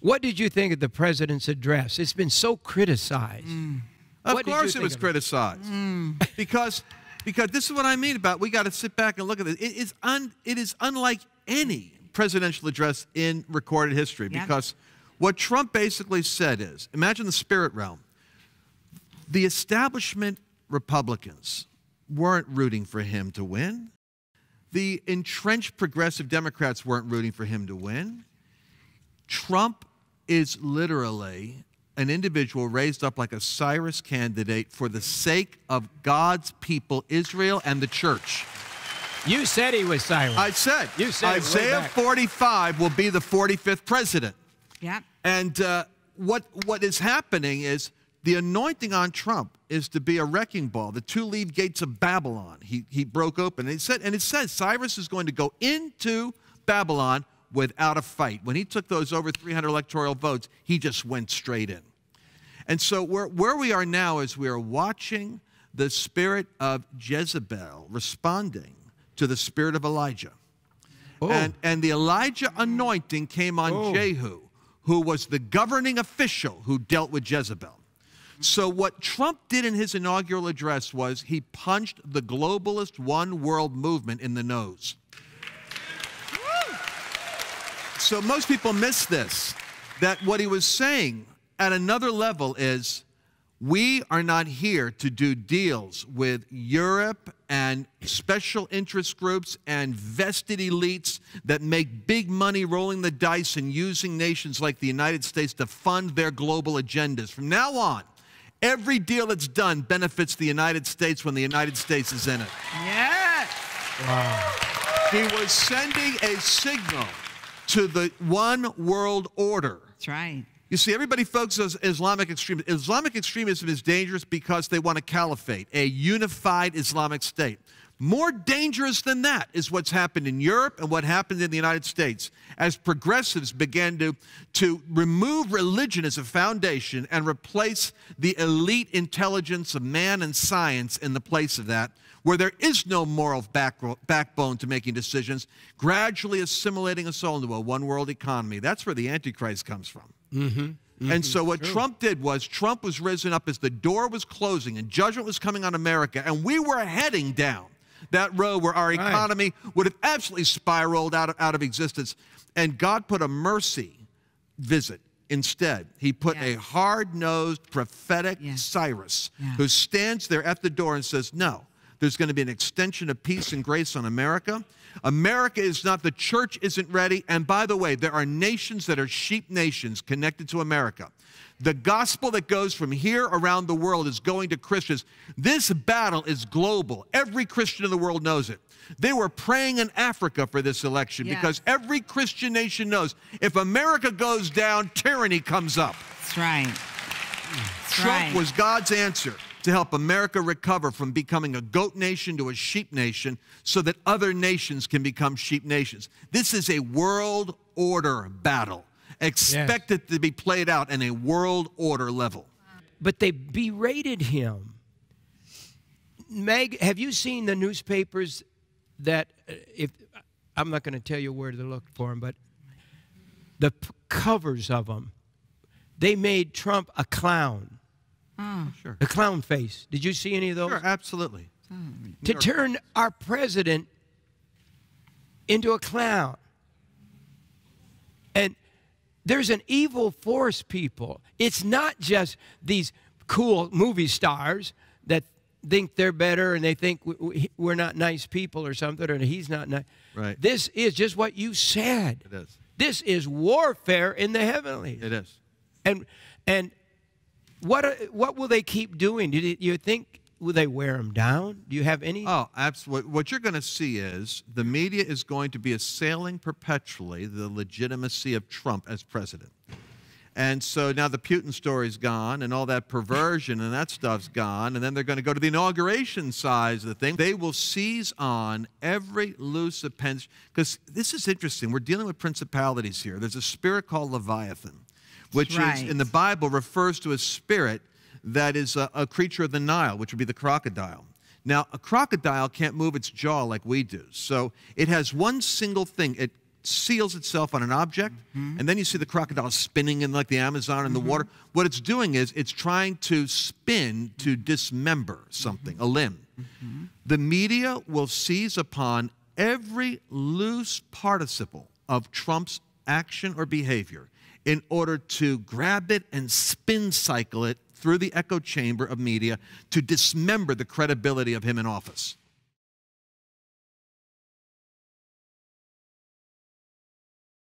What did you think of the president's address? It's been so criticized. Of course it was criticized. Because this is what I mean about we got to sit back and look at this. It is unlike any presidential address in recorded history. Yeah. Because what Trump basically said is, imagine the spirit realm. The establishment Republicans weren't rooting for him to win. The entrenched progressive Democrats weren't rooting for him to win. Trump is literally an individual raised up like a Cyrus candidate for the sake of God's people, Israel, and the church. You said he was Cyrus. I said. You said Isaiah 45 will be the 45th president. Yeah. And what is happening is the anointing on Trump is to be a wrecking ball, the two-leaved gates of Babylon. He broke open. And it says Cyrus is going to go into Babylon without a fight. When he took those over 300 electoral votes, he just went straight in. And so where we are now is we are watching the spirit of Jezebel responding to the spirit of Elijah. Oh. And the Elijah anointing came on Jehu, who was the governing official who dealt with Jezebel. So what Trump did in his inaugural address was he punched the globalist one world movement in the nose. So most people miss this, that what he was saying at another level is, we are not here to do deals with Europe and special interest groups and vested elites that make big money rolling the dice and using nations like the United States to fund their global agendas. From now on, every deal that's done benefits the United States when the United States is in it. Yes. Wow. He was sending a signal to the one world order. That's right. You see, everybody focuses on Islamic extremism. Islamic extremism is dangerous because they want a caliphate, a unified Islamic state. More dangerous than that is what's happened in Europe and what happened in the United States as progressives began to remove religion as a foundation and replace the elite intelligence of man and science in the place of that, where there is no moral backbone to making decisions, gradually assimilating us all into a one-world economy. That's where the Antichrist comes from. And so what Trump did was Trump was risen up as the door was closing and judgment was coming on America, and we were heading down that road where our economy would have absolutely spiraled out of existence. And God put a mercy visit instead. He put a hard-nosed, prophetic Cyrus who stands there at the door and says, no, there's going to be an extension of peace and grace on America. America is not, the church isn't ready. And by the way, there are nations that are sheep nations connected to America. The gospel that goes from here around the world is going to Christians. This battle is global. Every Christian in the world knows it. They were praying in Africa for this election because every Christian nation knows if America goes down, tyranny comes up. That's right. Trump was God's answer to help America recover from becoming a goat nation to a sheep nation so that other nations can become sheep nations. This is a world order battle. Expect it to be played out in a world order level. But they berated him. Meg, have you seen the newspapers that, I'm not going to tell you where to look for them, but the covers of them, they made Trump a clown. Oh, sure. The clown face. Did you see any of those? Sure, absolutely. To turn our president into a clown. And there's an evil force, people. It's not just these cool movie stars that think they're better and they think we're not nice people or something, or he's not nice. Right. This is just what you said. It is. This is warfare in the heavenlies. It is. And what will they keep doing? Do you think, will they wear him down? Do you have any? Oh, absolutely. What you're going to see is the media is going to be assailing perpetually the legitimacy of Trump as president. And so now the Putin story's gone and all that perversion and that stuff's gone, and then they're going to go to the inauguration side of the thing. They will seize on every loose appendage, because this is interesting. We're dealing with principalities here. There's a spirit called Leviathan, which is, in the Bible, refers to a spirit that is a creature of the Nile, which would be the crocodile. Now, a crocodile can't move its jaw like we do. So it has one single thing. seals itself on an object, and then you see the crocodile spinning in like the Amazon in the water. What it's doing is it's trying to spin to dismember something, a limb. The media will seize upon every loose participle of Trump's action or behavior in order to grab it and spin cycle it through the echo chamber of media to dismember the credibility of him in office.